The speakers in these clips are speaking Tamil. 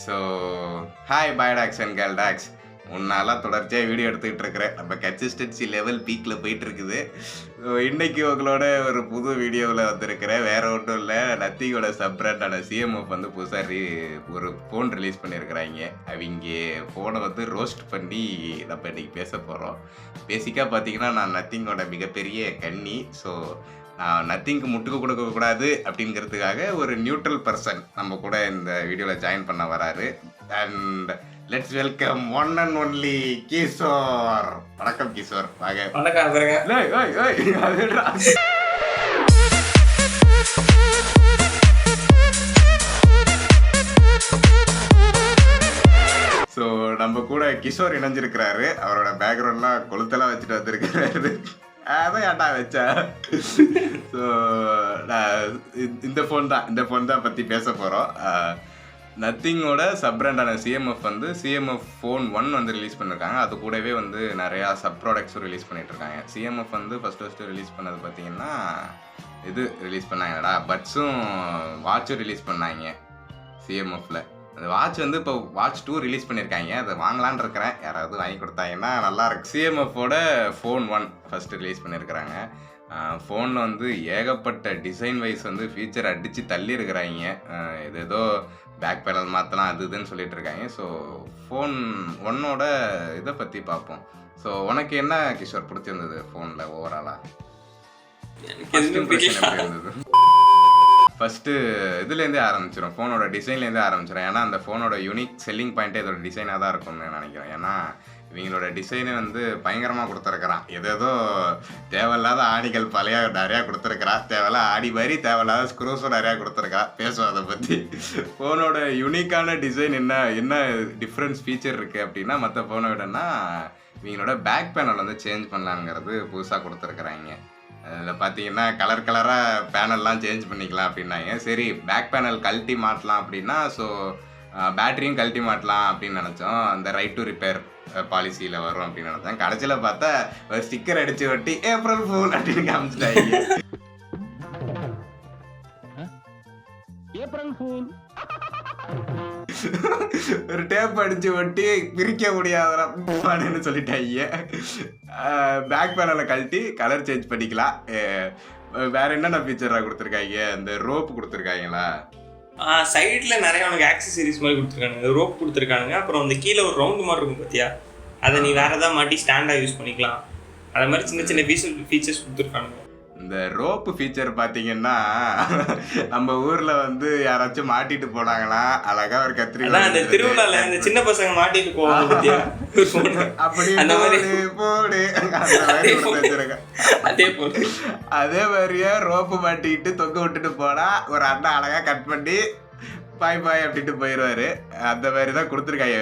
ஸோ ஹாய் பாய்டாக்ஸ் அண்ட் கேல்டாக்ஸ். முன்னாலாம் தொடர்ச்சியாக வீடியோ எடுத்துக்கிட்டு இருக்கிறேன். நம்ம கன்சிஸ்டன்சி லெவல் பீக்கில் போயிட்டு இருக்குது. ஸோ இன்றைக்கி உங்களோட ஒரு புது வீடியோவில் வந்திருக்கிறேன். வேறு ஒன்றும் இல்லை, நத்திங்கோட சப்ராண்டான சிஎம்எஃப் வந்து புதுசாக ஒரு ஃபோன் ரிலீஸ் பண்ணியிருக்கிறாங்க. அவங்க ஃபோனை வந்து ரோஸ்ட் பண்ணி நம்ம இன்றைக்கி பேச போகிறோம். பேசிக்காக பார்த்தீங்கன்னா நான் நத்திங்கோட மிகப்பெரிய கன்னி. ஸோ நத்திங்க்கு முட்டுக்கு கொடுக்கக்கூடாது அப்படிங்கிறதுக்காக ஒரு நியூட்ரல் பர்சன் நம்ம கூட இந்த வீடியோவில் ஜாயின் பண்ண வராரு. And let's welcome one and only Kishore. வணக்கம் கிஷோர். வாங்க. ஸோ நம்ம கூட கிஷோர் இணைஞ்சிருக்கிறாரு. அவரோட பேக்ரவுண்ட்லாம் கொளுத்தெல்லாம் வச்சுட்டு வந்திருக்கிறாரு. அதான் ஏன்டா வச்சா. ஸோ இந்த ஃபோன் தான் பற்றி பேச போகிறோம். நத்திங்கோட சப்ராண்டான சிஎம்எஃப் வந்து சிஎம்எஃப் ஃபோன் 1 வந்து ரிலீஸ் பண்ணியிருக்காங்க. அது கூடவே வந்து நிறையா சப் ப்ராடக்ட்ஸும் ரிலீஸ் பண்ணிகிட்ருக்காங்க. சிஎம்எஃப் வந்து ஃபஸ்ட்டு ரிலீஸ் பண்ணது பார்த்திங்கன்னா இது ரிலீஸ் பண்ணாங்கடா, பட்ஸும் வாட்சும் ரிலீஸ் பண்ணாங்க சிஎம்எஃப்பில். அந்த வாட்ச் வந்து இப்போ வாட்ச் 2 ரிலீஸ் பண்ணியிருக்காங்க. அதை வாங்கலான்னு இருக்கிறேன். யாராவது வாங்கி கொடுத்தாங்கன்னா நல்லாயிருக்கு. சிஎம்எஃபோட ஃபோன் 1 ஃபஸ்ட்டு ரிலீஸ் பண்ணியிருக்கிறாங்க. ஃபோனில் வந்து ஏகப்பட்ட டிசைன் வைஸ் வந்து ஃபீச்சர் அடித்து தள்ளி இருக்கிறாங்க. இது ஏதோ பேக் பேனல் மாற்றலாம் அது இதுன்னு சொல்லிட்டு இருக்காங்க. ஸோ ஃபோன் 1ஓட இதை பற்றி பார்ப்போம். ஸோ உனக்கு என்ன கிஷோர் பிடிச்சிருந்தது ஃபோனில் ஓவராலாக? ஃபஸ்ட்டு இதுலேருந்தே ஆரம்பிச்சிடும், ஃபோனோட டிசைன்லேருந்தே ஆரம்பிச்சிடும். ஏன்னா அந்த ஃபோனோட யூனிக் செல்லிங் பாயிண்ட்டே இதோட டிசைனாக தான் இருக்கும்னு நினைக்கிறேன். ஏன்னா இவங்களோட டிசைனே வந்து பயங்கரமாக கொடுத்துருக்குறான். ஏதோ தேவையில்லாத ஆணிகள் பழைய நிறையா கொடுத்துருக்குறா, தேவையில்லாத ஆடி மாதிரி தேவையில்லாத ஸ்க்ரூஸும் நிறையா கொடுத்துருக்கா. பேசுவோம் அதை பற்றி. ஃபோனோட யூனிக்கான டிசைன் என்ன டிஃப்ரென்ஸ் ஃபீச்சர் இருக்குது அப்படின்னா மற்ற ஃபோனை விடனா இவங்களோட பேக் பேனல் வந்து சேஞ்ச் பண்ணலாங்கிறது புதுசாக கொடுத்துருக்குறாங்க. அதில் பார்த்தீங்கன்னா கலராக பேனல்லாம் சேஞ்ச் பண்ணிக்கலாம் அப்படின்னாங்க. சரி, பேக் பேனல் கழட்டி மாட்டலாம் அப்படின்னா ஸோ பேட்டரியும் கழட்டி மாட்டலாம் அப்படின்னு நினச்சோம். அந்த ரைட் டு ரிப்பேர் பாலிசியில் வரும் அப்படின்னு நினச்சேன். கடைசியில் பார்த்தா ஒரு ஸ்டிக்கர் அடித்து ஒட்டி ஏப்ரல் ஃபூல் அப்படின்னு காமிச்சிட்டாங்க. ஏப்ரல் ஃபூல் ஒரு டேப் அடிச்சு ஒட்டி பிரிக்க முடியாதுன்னு சொல்லிட்டாங்க. பேக் பேனலை கழட்டி கலர் சேஞ்ச் பண்ணிக்கலாம். வேற என்னென்ன ஃபீச்சராக கொடுத்துருக்காங்க? இந்த ரோப் கொடுத்துருக்காங்களா? சைடில் நிறைய உனக்கு ஆக்சசரிஸ் மாதிரி கொடுத்துருக்கானுங்க. ரோப் கொடுத்துருக்கானுங்க. அப்புறம் அந்த கீழே ஒரு ரவுண்டு மாதிரி இருக்கும் பார்த்தியா, அதை நீ வேறு எதாவது மாட்டி ஸ்டாண்டாக யூஸ் பண்ணிக்கலாம். அது மாதிரி சின்ன சின்ன ஃபீச்சர்ஸ் கொடுத்துருக்கானுங்க. இந்த ரோப்பு ஃபீச்சர் பார்த்தீங்கன்னா நம்ம ஊரில் வந்து யாராச்சும் மாட்டிட்டு போனாங்களா, அழகாக ஒரு கத்திரிக்காய் அந்த திருவிழாவில் இந்த சின்ன பசங்க மாட்டிட்டு போவாங்க அப்படி அந்த மாதிரி போடு அதே மாதிரியே ரோப்பு மாட்டிக்கிட்டு தொங்க விட்டுட்டு போனா ஒரு அண்ணா அழகாக கட் பண்ணி பாய் அப்படின்ட்டு போயிடுவாரு. அந்த மாதிரி தான் கொடுத்துருக்காங்க.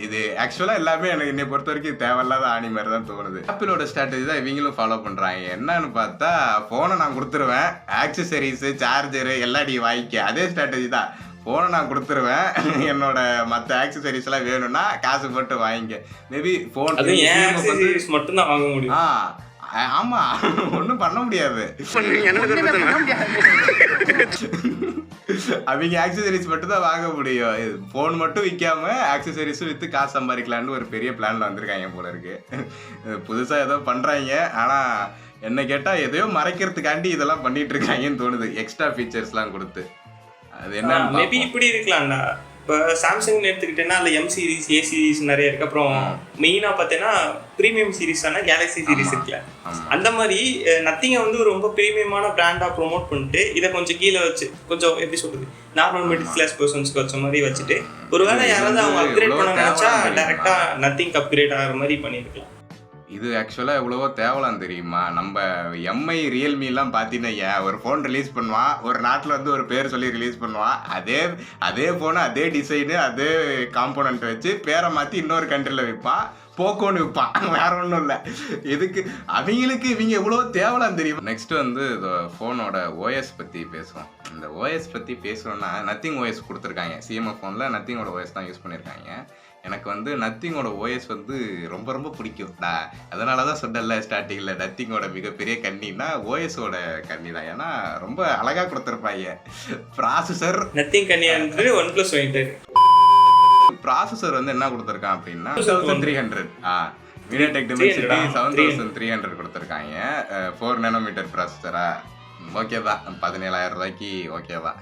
இது ஆக்சுவலாக எல்லாமே எனக்கு என்னை பொறுத்த வரைக்கும் தேவையில்லாத ஆணி மாதிரி தான் தோணுது. ஆப்பிளோட ஸ்ட்ராட்டஜி தான் இவங்களும் ஃபாலோ பண்ணுறாங்க. என்னன்னு பார்த்தா ஃபோனை நான் கொடுத்துருவேன், ஆக்சசரிஸு சார்ஜரு எல்லாம் நீ வாங்கிக்க. அதே ஸ்ட்ராட்டஜி தான். ஃபோனை நான் கொடுத்துருவேன், என்னோட மற்ற ஆக்சசரிஸ்லாம் வேணும்னா காசு போட்டு வாங்கிக்க. மேபி ஃபோன் மட்டும்தான் வாங்க முடியும். ஆமாம், ஒன்றும் பண்ண முடியாது. அவங்க ஆக்சசரிஸ் மட்டும் தான் வாங்க முடியும். ஃபோன் மட்டும் விற்காம ஆக்சசரிஸும் விற்று காசு சம்பாதிக்கலான்னு ஒரு பெரிய பிளான்ல வந்திருக்காங்க போல இருக்கு. புதுசாக ஏதோ பண்ணுறாங்க. ஆனால் என்ன கேட்டால் எதையோ மறைக்கிறதுக்காண்டி இதெல்லாம் பண்ணிட்டு இருக்காங்கன்னு தோணுது, எக்ஸ்ட்ரா ஃபீச்சர்ஸ்லாம் கொடுத்து. அது என்ன மேபி இப்படி இருக்கலாம்டா. இப்போ சாம்சங்னு எடுத்துக்கிட்டேன்னா அதில் எம் சீரிஸ், ஏ சீரிஸ் நிறைய இருக்குது. அப்புறம் மெயினாக பார்த்தீங்கன்னா ப்ரீமியம் சீரிஸான கேலக்ஸி சீரிஸ் இருக்குல்ல, அந்த மாதிரி நத்திங்கை வந்து ஒரு ரொம்ப ப்ரீமியமான பிராண்டாக ப்ரொமோட் பண்ணிட்டு இதை கொஞ்சம் கீழே வச்சு கொஞ்சம் எப்படி சொல்கிறது நார்மல் மிடில் கிளாஸ் பர்சன்ஸ்க்கு வச்ச மாதிரி வச்சுட்டு ஒருவேளை யாராவது அவங்க அப்கிரேட் பண்ண நினச்சா டேரெக்டாக நத்திங் அப்கிரேட் ஆகிற மாதிரி பண்ணியிருக்கலாம். இது ஆக்சுவலாக எவ்வளவோ தேவலாம் தெரியுமா? நம்ம எம்ஐ ரியல்மிலாம் பார்த்தீங்கன்னா ஒரு ஃபோன் ரிலீஸ் பண்ணுவான், ஒரு நாட்டில் வந்து ஒரு பேர் சொல்லி ரிலீஸ் பண்ணுவான். அதே ஃபோனு அதே டிசைனு அதே காம்போனன்ட் வச்சு பேரை மாற்றி இன்னொரு கண்ட்ரியில் விற்பான், போக்கோன்னு விற்பான். வேற ஒன்றும் இல்லை. இதுக்கு அவங்களுக்கு இவங்க எவ்வளோ தேவலாம் தெரியுமா? நெக்ஸ்ட்டு வந்து ஃபோனோட ஓஎஸ் பற்றி பேசுவோம். இந்த ஓஎஸ் பற்றி பேசணுன்னா நத்திங் ஓஎஸ் கொடுத்துருக்காங்க. சிஎம்எஃப் ஃபோனில் நத்திங்கோட ஓஎஸ் தான் யூஸ் பண்ணியிருக்காங்க. எனக்கு வந்து நத்திங்கோட ஓஎஸ் வந்து ரொம்ப ரொம்ப பிடிக்கும். அதனால தான் சொன்னல ஸ்டார்டிங்கில் நத்திங்கோட மிகப்பெரிய கண்ணின்னா ஓஎஸோட கண்ணி தான். ஏன்னா ரொம்ப அழகாக கொடுத்துருப்பாங்க. ப்ராசஸர் நத்திங் கண்ணியாக இருந்தது OnePlus வாங்கிட்டாரு. ப்ராசஸர் வந்து என்ன கொடுத்துருக்கான் அப்படின்னா 7300 மீடியாடெக் டிமென்சிட்டி 7300 கொடுத்துருக்காங்க. 4 nm ப்ராசஸரா, ஓகே தான், 17,000 ரூபாய்க்கு ஓகே தான்.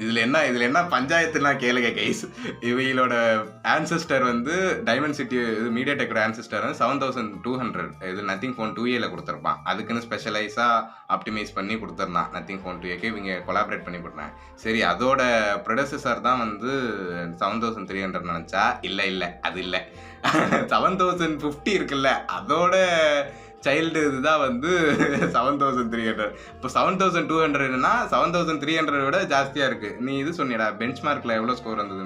இதில் என்ன பஞ்சாயத்துனா கேளுங்க கைஸ். இவங்களோட ஆன்செஸ்டர் வந்து டைமென்சிட்டி இது மீடியாடெக்கோட ஆன்செஸ்டர் வந்து 7200 இது நத்திங் ஃபோன் 2A கொடுத்துருப்பான். அதுக்குன்னு ஸ்பெஷலைஸாக ஆப்டிமைஸ் பண்ணி கொடுத்துருந்தான் நத்திங் ஃபோன் 2Aக்கு இவங்க கொலாபரேட் பண்ணி கொடுத்தேன். சரி, அதோட ப்ரொடெசஸர் தான் வந்து 7300 நினச்சா இல்லை அது இல்லை. 7050 இருக்குல்ல, அதோட சைல்டு இதுதான் வந்து 7300. இப்போ 7200னா 7300 விட ஜாஸ்தியா இருக்கு. நீ இது சொன்னியடா பெஞ்ச் மார்க்ல எவ்வளவு ஸ்கோர் வந்தது?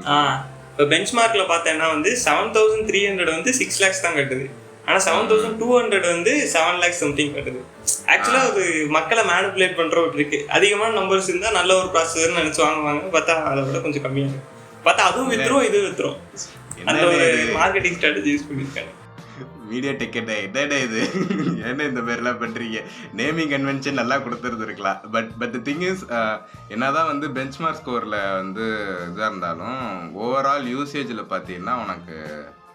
இப்போ பெஞ்ச் மார்க்ல பார்த்தேன்னா வந்து 7300 வந்து 6 lakhs தான் கட்டுது. ஆனா 7200 வந்து 7 lakhs சம்திங் கட்டுது. ஆக்சுவலா அது மக்களை மேனிபுலேட் பண்ற ஒரு இருக்கு. அதிகமான நம்பர்ஸ் இருந்தா நல்ல ஒரு ப்ராசஸர் நினைச்சு வாங்குவாங்க. பார்த்தா அதை விட கொஞ்சம் கம்மியா இருக்கு. பார்த்தா அதுவும் வித்துரும் இது வித்துரும். அந்த ஒரு மார்க்கெட்டிங் ஸ்ட்ராட்டஜி யூஸ் பண்ணிருக்காங்க. மீடியாடெக் என்னடா இது, என்ன இந்த மாதிரிலாம் பண்ணுறீங்க? நேமிங் கன்வென்ஷன் நல்லா கொடுத்துருந்துருக்கலாம். பட் திங் இஸ், என்னதான் வந்து பெஞ்ச் மார்க் ஸ்கோரில் வந்து இதாக இருந்தாலும் ஓவரால் யூசேஜில் பார்த்தீங்கன்னா உனக்கு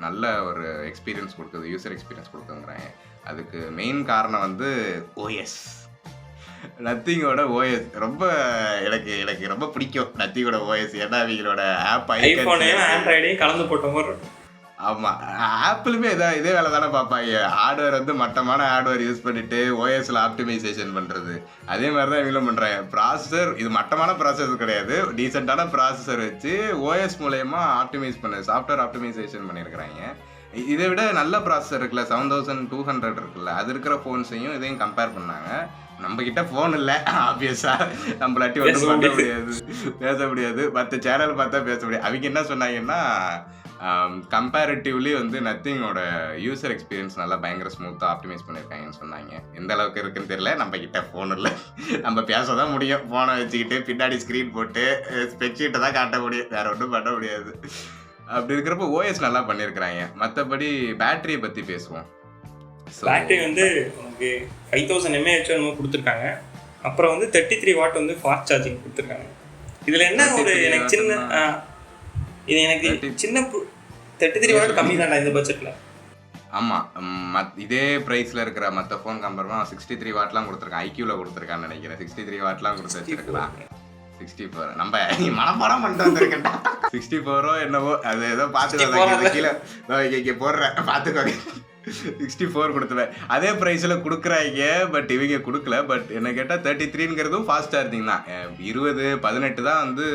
நல்ல ஒரு எக்ஸ்பீரியன்ஸ் கொடுக்குது, யூசர் எக்ஸ்பீரியன்ஸ் கொடுக்குங்கிறாங்க. அதுக்கு மெயின் காரணம் வந்து ஓஎஸ். நத்திங்கோட ஓஎஸ் ரொம்ப எனக்கு ரொம்ப பிடிக்கும். நத்திங்கோட ஓஎஸ் ஏன்னா அவங்களோட ஆப் ஐஃபோனையும் ஆண்ட்ராய்டையும் கலந்து போட்ட மாதிரி இருக்கும். ஆமாம், ஆப்பிளுமே இதே வேலை தானே பார்ப்பாங்க. ஹார்ட்வேர் வந்து மட்டமான ஹார்ட்வேர் யூஸ் பண்ணிட்டு ஓஎஸ்ல ஆப்டிமைசேஷன் பண்ணுறது. அதே மாதிரி தான் இவங்களும் பண்ணுறாங்க. ப்ராசஸர் இது மட்டமான ப்ராசஸர் கிடையாது, டீசெண்டான ப்ராசஸர் வச்சு ஓஎஸ் மூலயமா ஆப்டிமைஸ் சாஃப்ட்வேர் ஆப்டிமைசேஷன் பண்ணியிருக்கிறாங்க. இதை விட நல்ல ப்ராசஸர் இருக்குல்ல, 7200 இருக்குல்ல, அது இருக்கிற ஃபோன்ஸையும் இதையும் கம்பேர் பண்ணாங்க. நம்ம கிட்ட ஃபோன் இல்லை, ஆப்வியஸா நம்மளாட்டி ஒன்றும் பண்ண முடியாது, பேச முடியாது. மற்ற சேனல் பார்த்தா பேச முடியாது. அவங்க என்ன சொன்னாங்கன்னா கம்பேரிட்டிவ்லி வந்து நத்திங்கோட யூசர் எக்ஸ்பீரியன்ஸ் நல்லா பயங்கர ஸ்மூத்தாக ஆப்டிமைஸ் பண்ணியிருக்காங்கன்னு சொன்னாங்க. எந்த அளவுக்கு இருக்குன்னு தெரியல, நம்ம கிட்ட ஃபோன் இல்லை, நம்ம பேச தான் முடியும். ஃபோனை வச்சுக்கிட்டு பின்னாடி ஸ்க்ரீன் போட்டு ஸ்பெக்ஷீட்டை தான் காட்ட முடியும், வேற ஒன்றும் பண்ண முடியாது. அப்படி இருக்கிறப்ப ஓஎஸ் நல்லா பண்ணியிருக்கிறாங்க. மற்றபடி பேட்டரியை பற்றி பேசுவோம். பேட்டரி வந்து உங்களுக்கு 5000 mAh கொடுத்துருக்காங்க. அப்புறம் வந்து 33 வாட் வந்து ஃபாஸ்ட் சார்ஜிங் கொடுத்துருக்காங்க. இதில் என்ன ஒரு எனக்கு சின்ன 33 வாட் கம்மி தான்டா இந்த பட்ஜெட்டில். ஆமாம், இதே ப்ரைஸில் இருக்கிற மற்ற ஃபோன் கம்பேர்மா 63 வாட்லாம் கொடுத்துருக்கான். ஐக்யூவில் கொடுத்துருக்கான்னு நினைக்கிறேன். 63 வாட்லாம் கொடுத்து வச்சிருக்கலாம். 64 நம்ம மனப்பாடம் பண்ணிட்டு வந்திருக்கேன்டா. 64 என்னவோ அது ஏதோ பார்த்துக்கோ, கீழே இங்கே போடுறேன் பார்த்துக்கோங்க. 64 கொடுத்துவேன். அதே ப்ரைஸில் கொடுக்குறாங்க, பட் இவங்க கொடுக்கல. பட் என்ன கேட்டால் 33ங்கிறதும் ஃபாஸ்ட் சார்ஜிங் தான். 20, 18 தான் வந்து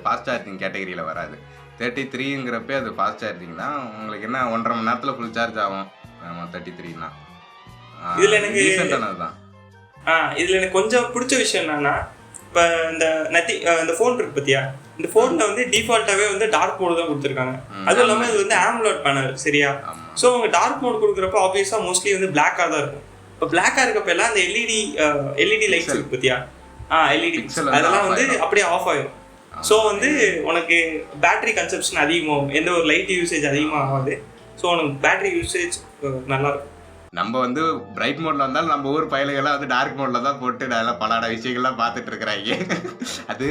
ஃபாஸ்ட் சார்ஜிங் கேட்டகரியில் வராது. 33ங்கிறப்ப அது ஃபாஸ்ட் சார்ஜிங் தான். உங்களுக்கு என்ன 1.5 மணி நேரத்தில் ஃபுல் சார்ஜ் ஆகும். 33னா இதில் எனக்கு ரீசெண்டானது தான். இதில் எனக்கு கொஞ்சம் பிடிச்ச விஷயம் என்னன்னா, இப்போ இந்த ஃபோன் இருக்கு பார்த்தியா, இந்த ஃபோனில் வந்து டிஃபால்ட்டாகவே வந்து டார்க் மோடு தான் கொடுத்துருக்காங்க. அதுவும் இல்லாமல் இது வந்து ஆம்லோட் பேனல், சரியா? ஸோ அவங்க டார்க் மோட் கொடுக்குறப்ப ஆப்வியஸாக மோஸ்ட்லி வந்து பிளாக்காக தான் இருக்கும். இப்போ பிளாக்காக இருக்கப்ப எல்லாம் அந்த எல்இடி லைட்ஸ் இருக்கு பார்த்தியா, எல்இடி அதெல்லாம் வந்து அப்படியே ஆஃப் ஆகிடும். ஸோ வந்து உனக்கு பேட்டரி கன்சப்ஷன் அதிகமாகும், எந்த ஒரு லைட் யூசேஜ் அதிகமாக ஆகாது. ஸோ உனக்கு பேட்டரி யூசேஜ் நல்லாயிருக்கும். நம்ம வந்து பிரைட் மோட்ல வந்தாலும் நம்ம ஊர் பயலுகள்லாம் வந்து டார்க் மோட்ல தான் போட்டு நல்லா பலாட விஷயங்கள்லாம் பார்த்துட்டு இருக்கிறாங்க. அது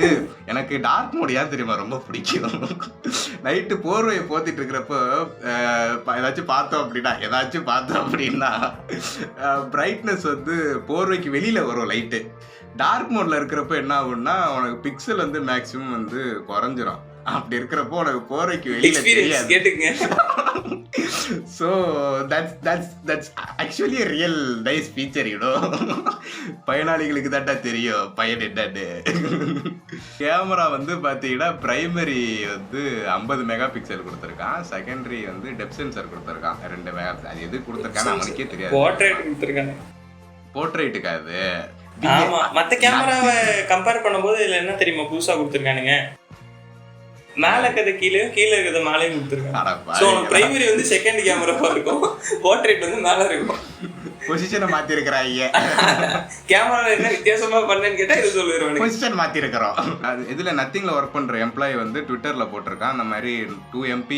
எனக்கு டார்க் மோட் ஏன் தெரியுமா ரொம்ப பிடிக்கும். நைட்டு போர்வையை போத்திட்டு இருக்கிறப்போ ஏதாச்சும் பார்த்தோம் அப்படின்னா பிரைட்னஸ் வந்து போர்வைக்கு வெளியில வரும் லைட்டு. டார்க் மோட்ல இருக்கிறப்ப என்ன ஆகும்னா உனக்கு பிக்சல் வந்து மேக்ஸிமம் வந்து குறைஞ்சிரும். அப்படி இருக்கிறப்போ உனக்கு போர்வைக்கு வெளியில தெரியாது. So that's actually a real nice feature, you know. பயனாளிகளுக்கு தான்டா தெரியும் பயன் என்னன்னு. கேமரா வந்து பார்த்தீங்கன்னா பிரைமரி வந்து 50 மெகா பிக்சல் கொடுத்துருக்கான், செகண்டரி வந்து டெப்த் சென்சர் கொடுத்துருக்கான் 2 மெகா. அது எது கொடுத்துருக்கான்னு அவனுக்கே தெரியாது. போர்ட்ரேட் கொடுத்துருக்காங்க. போர்ட்ரேட்டுக்கு அது ஆமா. மற்ற கேமராவை கம்பேர் பண்ணும்போது இதில் என்ன தெரியுமா புதுசாக கொடுத்துருக்கானுங்க, மேல இருக்கிறது கீழே இருக்கிறது மேலேயும் கொடுத்துருக்காங்க. ஸோ பிரைமரி வந்து செகண்ட் கேமராவா இருக்கும், போர்ட்ரேட் வந்து மேலே இருக்கும். பொசிஷனை மாத்தி இருக்கிறாங்க. கேமரா என்ன வித்தியாசமா பண்ணேன்னு கேட்டா இது சொல்லிடுவேன். பொசிஷன் மாத்தி இருக்கிறோம். அது இதுல நத்திங்ல ஒர்க் பண்ற எம்ப்ளாயி வந்து ட்விட்டர்ல போட்டிருக்கான் அந்த மாதிரி 2 MP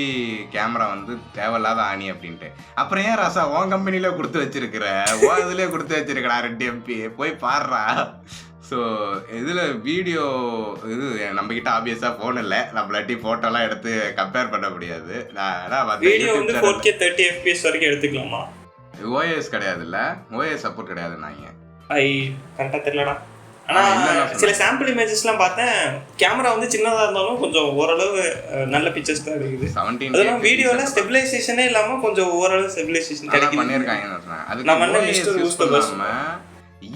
கேமரா வந்து தேவையில்லாத ஆணி அப்படின்ட்டு. அப்புறம் ஏன் ராசா உன் கம்பெனில கொடுத்து வச்சிருக்கிற, இதுலயே கொடுத்து வச்சிருக்கா 2 MP போய் பாடுறா. ஸோ இதில் வீடியோ இது நம்மக்கிட்ட ஆப்வியஸாக ஃபோன் இல்லை, நம்மளாட்டி ஃபோட்டோலாம் எடுத்து கம்பேர் பண்ண முடியாது. வீடியோ வந்து 4K 30 FPS வரைக்கும் எடுத்துக்கலாமா? OS கிடையாதுல்ல, OS சப்போர்ட் கிடையாது. நாங்கள் கரெக்டாக தெரியலடா. ஆனால் சில சாம்பிள் இமேஜஸ்லாம் பார்த்தேன், கேமரா வந்து சின்னதாக இருந்தாலும் கொஞ்சம் ஓரளவு நல்ல பிக்சர்ஸ் தான் இருக்குது. 17 அதெல்லாம் வீடியோவில் ஸ்டெபிலைசேஷனே இல்லாமல் கொஞ்சம் ஓரளவு ஸ்டெபிலைசேஷன் கிடைக்கும் பண்ணியிருக்காங்கன்னு.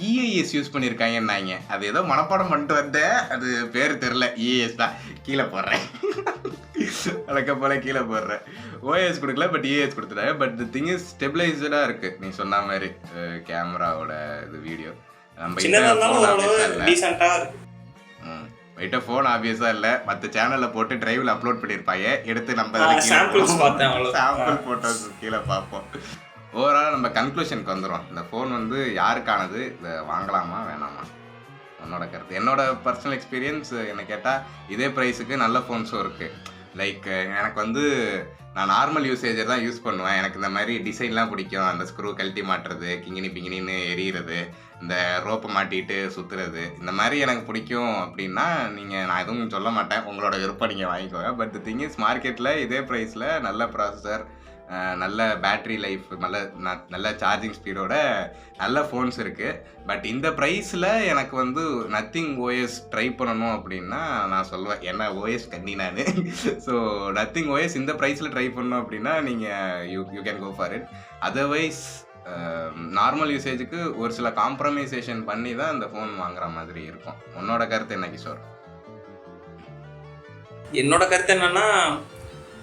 EIS யூஸ் பண்ணியிருக்காங்கன்னாங்க. அது ஏதோ மனப்பாடம் பண்ணிட்டு வந்தேன், அது பேர் தெரில. EIS தான் கீழே போடுறேன், வழக்க போல கீழே போடுறேன். OS கொடுக்கல, பட் EIS கொடுத்துட்டாங்க. பட் தி திங் இஸ் ஸ்டெபிலைஸ்டாக இருக்கு. நீ சொன்ன மாதிரி கேமராவோட இது வீடியோ நம்ம வெயிட்ட ஃபோன் ஆப்வியஸாக இல்லை. மற்ற சேனலில் போட்டு டிரைவில் அப்லோட் பண்ணியிருப்பாங்க, எடுத்து நம்ம சாம்பிள் ஃபோட்டோஸ் கீழே பார்ப்போம். ஓவரால் நம்ம கன்க்ளூஷனுக்கு வந்துடும். இந்த ஃபோன் வந்து யாருக்கானது, இதை வாங்கலாமா வேணாமா, என்னோட கருத்து. என்னோட பர்சனல் எக்ஸ்பீரியன்ஸ் என்ன கேட்டால் இதே ப்ரைஸுக்கு நல்ல ஃபோன்ஸும் இருக்குது. லைக் எனக்கு வந்து நான் நார்மல் யூசேஜர் தான் யூஸ் பண்ணுவேன். எனக்கு இந்த மாதிரி டிசைன்லாம் பிடிக்கும். அந்த ஸ்க்ரூ கழட்டி மாட்டுறது, கிங்கினி பிங்கினின்னு எரியிறது, இந்த ரோப்பை மாட்டிட்டு சுற்றுறது, இந்த மாதிரி எனக்கு பிடிக்கும். அப்படின்னா நான் எதுவும் சொல்ல மாட்டேன், உங்களோட விருப்பம் நீங்கள் வாங்கிக்கோங்க. பட் தி திங் இஸ் மார்க்கெட்டில் இதே ப்ரைஸில் நல்ல ப்ராசஸர், நல்ல பேட்ரி லைஃப், நல்ல சார்ஜிங் ஸ்பீடோட நல்ல ஃபோன்ஸ் இருக்குது. பட் இந்த ப்ரைஸில் எனக்கு வந்து நத்திங் OS ட்ரை பண்ணணும் அப்படின்னா நான் சொல்லுவேன், ஏன்னா OS கண்ணி நான். ஸோ நத்திங் OS இந்த ப்ரைஸில் ட்ரை பண்ணணும் அப்படின்னா நீங்கள் you can go for it. Otherwise normal யூசேஜுக்கு ஒரு சில காம்ப்ரமைசேஷன் பண்ணி தான் இந்த ஃபோன் வாங்குற மாதிரி இருக்கும். உன்னோட கருத்து என்ன கிஷோர்? என்னோட கருத்து என்னன்னா,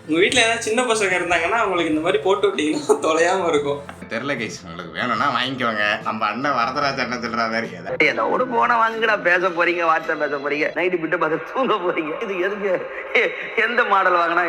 உங்கள் வீட்டில் ஏதாவது சின்ன பசங்க இருந்தாங்கன்னா அவங்களுக்கு இந்த மாதிரி போட்டு விட்டீங்கன்னா தொலையாமல் இருக்கும். தெரில கைஸ், உங்களுக்கு வேணும்னா வாங்கிக்கோங்க. நம்ம அண்ணன் வரதராஜ் என்ன சொல்கிற மாதிரி ஏதோ போன வாங்குடா, பேச போறீங்க, வாட்ஸ்அப் பேச போறீங்க, நைட்டு விட்டு பார்த்து தூங்க போறீங்க. இது எதுக்கு, எந்த மாடல் வாங்கினா